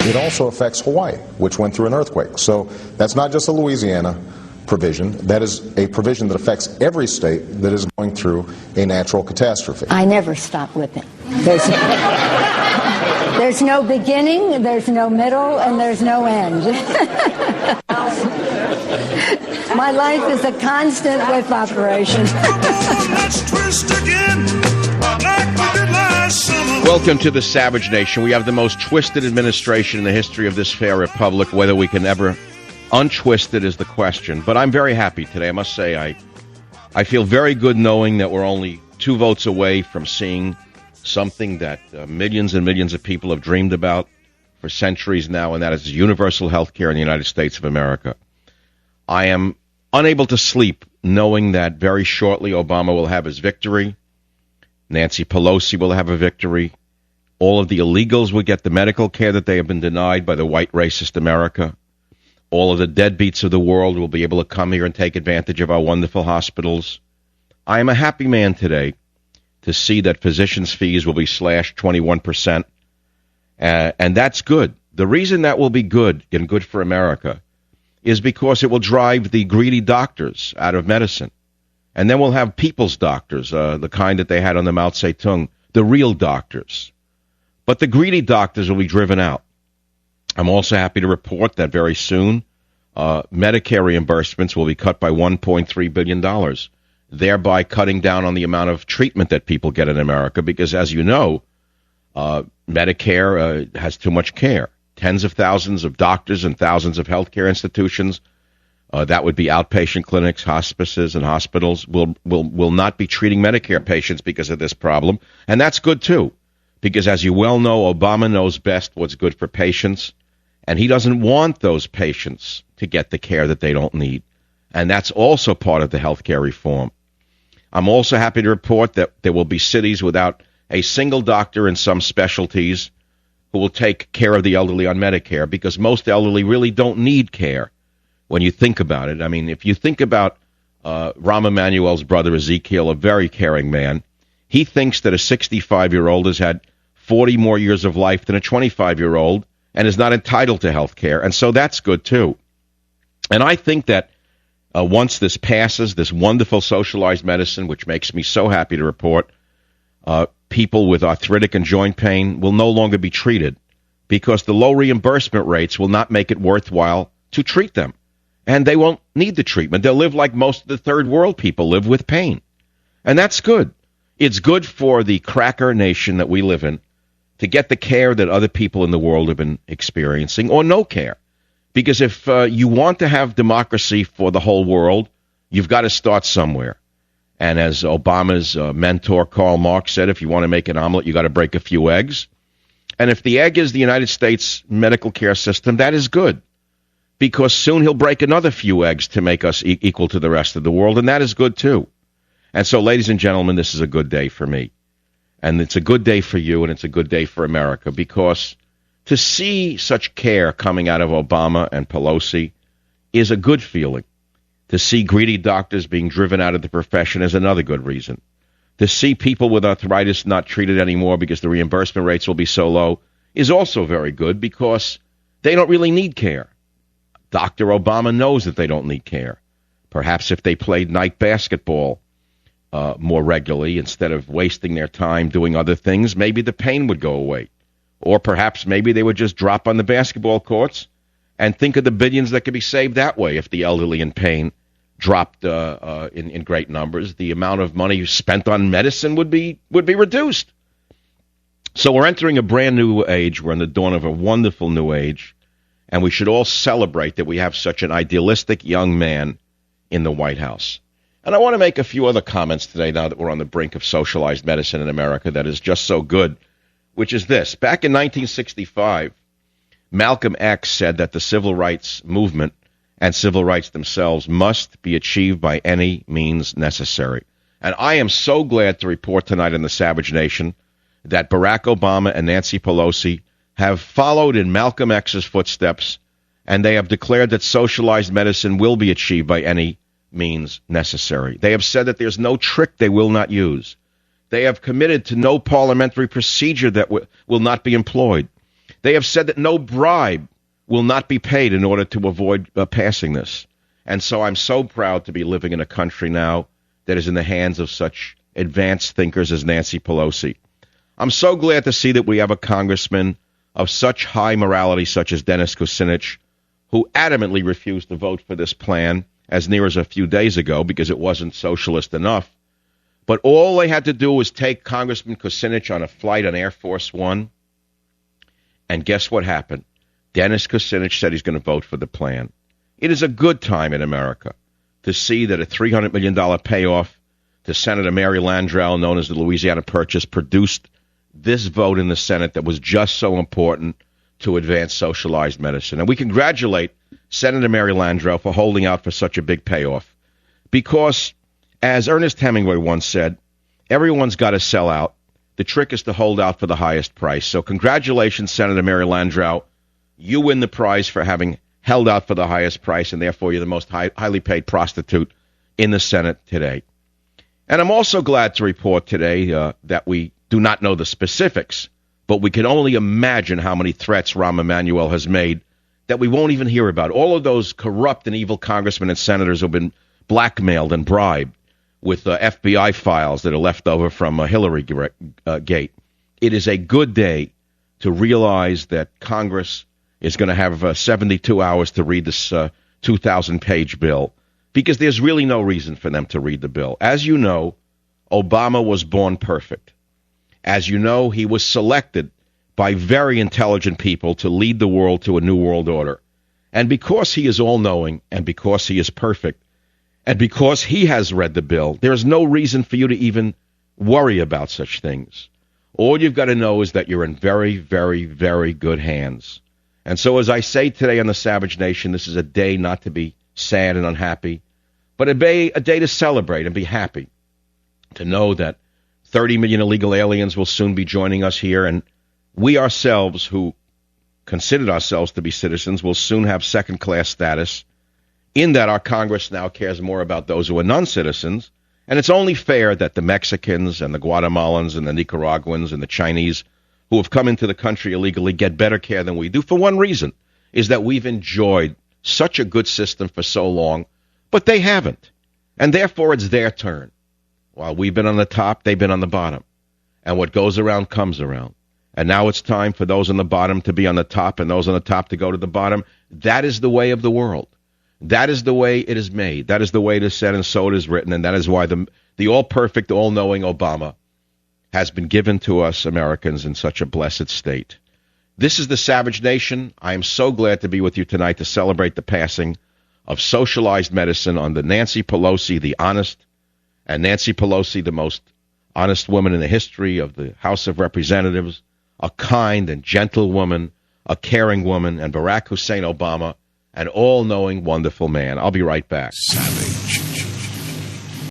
it also affects Hawaii, which went through an earthquake. So that's not just a Louisiana provision. That is a provision that affects every state that is going through a natural catastrophe. I never stop whipping. There's no beginning, there's no middle, and there's no end. My life is a constant whip operation. Let's twist again, like we did last summer. Welcome to the Savage Nation. We have the most twisted administration in the history of this fair republic. Whether we can ever untwist it is the question. But I'm very happy today. I must say I feel very good knowing that we're only 2 votes away from seeing something that millions and millions of people have dreamed about for centuries now, and that is universal health care in the United States of America. I am unable to sleep knowing that very shortly Obama will have his victory. Nancy Pelosi will have a victory. All of the illegals will get the medical care that they have been denied by the white racist America. All of the deadbeats of the world will be able to come here and take advantage of our wonderful hospitals. I am a happy man today to see that physicians' fees will be slashed 21%. And that's good. The reason that will be good and good for America is because it will drive the greedy doctors out of medicine. And then we'll have people's doctors, the kind that they had on the Mao Zedong, the real doctors. But the greedy doctors will be driven out. I'm also happy to report that very soon, Medicare reimbursements will be cut by $1.3 billion, thereby cutting down on the amount of treatment that people get in America, because as you know, Medicare has too much care. Tens of thousands of doctors and thousands of healthcare institutions, that would be outpatient clinics, hospices, and hospitals, will not be treating Medicare patients because of this problem. And that's good, too, because as you well know, Obama knows best what's good for patients, and he doesn't want those patients to get the care that they don't need. And that's also part of the healthcare reform. I'm also happy to report that there will be cities without a single doctor in some specialties who will take care of the elderly on Medicare, because most elderly really don't need care when you think about it. I mean, if you think about Rahm Emanuel's brother Ezekiel, a very caring man, he thinks that a 65-year-old has had 40 more years of life than a 25-year-old and is not entitled to health care. And so that's good, too. And I think that once this passes, this wonderful socialized medicine, which makes me so happy to report, people with arthritic and joint pain will no longer be treated because the low reimbursement rates will not make it worthwhile to treat them. And they won't need the treatment. They'll live like most of the third world people live, with pain. And that's good. It's good for the cracker nation that we live in to get the care that other people in the world have been experiencing, or no care. Because if you want to have democracy for the whole world, you've got to start somewhere. And as Obama's mentor Karl Marx said, if you want to make an omelet, you got to break a few eggs. And if the egg is the United States medical care system, that is good, because soon he'll break another few eggs to make us equal to the rest of the world, and that is good too. And so, ladies and gentlemen, this is a good day for me. And it's a good day for you, and it's a good day for America, because to see such care coming out of Obama and Pelosi is a good feeling. To see greedy doctors being driven out of the profession is another good reason. To see people with arthritis not treated anymore because the reimbursement rates will be so low is also very good, because they don't really need care. Dr. Obama knows that they don't need care. Perhaps if they played night basketball more regularly instead of wasting their time doing other things, maybe the pain would go away. Or perhaps maybe they would just drop on the basketball courts and think of the billions that could be saved that way if the elderly in pain dropped in great numbers. The amount of money spent on medicine would be reduced. So we're entering a brand new age. We're in the dawn of a wonderful new age, and we should all celebrate that we have such an idealistic young man in the White House. And I want to make a few other comments today, now that we're on the brink of socialized medicine in America that is just so good, which is this. Back in 1965, Malcolm X said that the civil rights movement and civil rights themselves must be achieved by any means necessary. And I am so glad to report tonight in the Savage Nation that Barack Obama and Nancy Pelosi have followed in Malcolm X's footsteps, and they have declared that socialized medicine will be achieved by any means necessary. They have said that there's no trick they will not use. They have committed to no parliamentary procedure that will not be employed. They have said that no bribe will not be paid in order to avoid passing this. And so I'm so proud to be living in a country now that is in the hands of such advanced thinkers as Nancy Pelosi. I'm so glad to see that we have a congressman of such high morality, such as Dennis Kucinich, who adamantly refused to vote for this plan as near as a few days ago because it wasn't socialist enough. But all they had to do was take Congressman Kucinich on a flight on Air Force One, and guess what happened? Dennis Kucinich said he's going to vote for the plan. It is a good time in America to see that a $300 million payoff to Senator Mary Landrieu, known as the Louisiana Purchase, produced this vote in the Senate that was just so important to advance socialized medicine. And we congratulate Senator Mary Landrieu for holding out for such a big payoff. Because, as Ernest Hemingway once said, everyone's got to sell out. The trick is to hold out for the highest price. So congratulations, Senator Mary Landrieu. You win the prize for having held out for the highest price, and therefore you're the most highly paid prostitute in the Senate today. And I'm also glad to report today that we do not know the specifics, but we can only imagine how many threats Rahm Emanuel has made that we won't even hear about. All of those corrupt and evil congressmen and senators who have been blackmailed and bribed with FBI files that are left over from Hillary Gate. It is a good day to realize that Congress is going to have 72 hours to read this 2,000-page bill, because there's really no reason for them to read the bill. As you know, Obama was born perfect. As you know, he was selected by very intelligent people to lead the world to a new world order. And because he is all-knowing, and because he is perfect, and because he has read the bill, there is no reason for you to even worry about such things. All you've got to know is that you're in very, very, very good hands. And so as I say today on the Savage Nation, this is a day not to be sad and unhappy, but a day to celebrate and be happy, to know that 30 million illegal aliens will soon be joining us here, and we ourselves, who considered ourselves to be citizens, will soon have second-class status, in that our Congress now cares more about those who are non-citizens, and it's only fair that the Mexicans and the Guatemalans and the Nicaraguans and the Chinese who have come into the country illegally get better care than we do, for one reason, is that we've enjoyed such a good system for so long, but they haven't, and therefore it's their turn. While we've been on the top, they've been on the bottom, and what goes around comes around. And now it's time for those on the bottom to be on the top and those on the top to go to the bottom. That is the way of the world. That is the way it is made. That is the way it is said, and so it is written, and that is why the all-perfect, all-knowing Obama has been given to us Americans in such a blessed state. This is the Savage Nation. I am so glad to be with you tonight to celebrate the passing of socialized medicine under Nancy Pelosi, the honest, and Nancy Pelosi, the most honest woman in the history of the House of Representatives, a kind and gentle woman, a caring woman, and Barack Hussein Obama, an all-knowing, wonderful man. I'll be right back. Savage.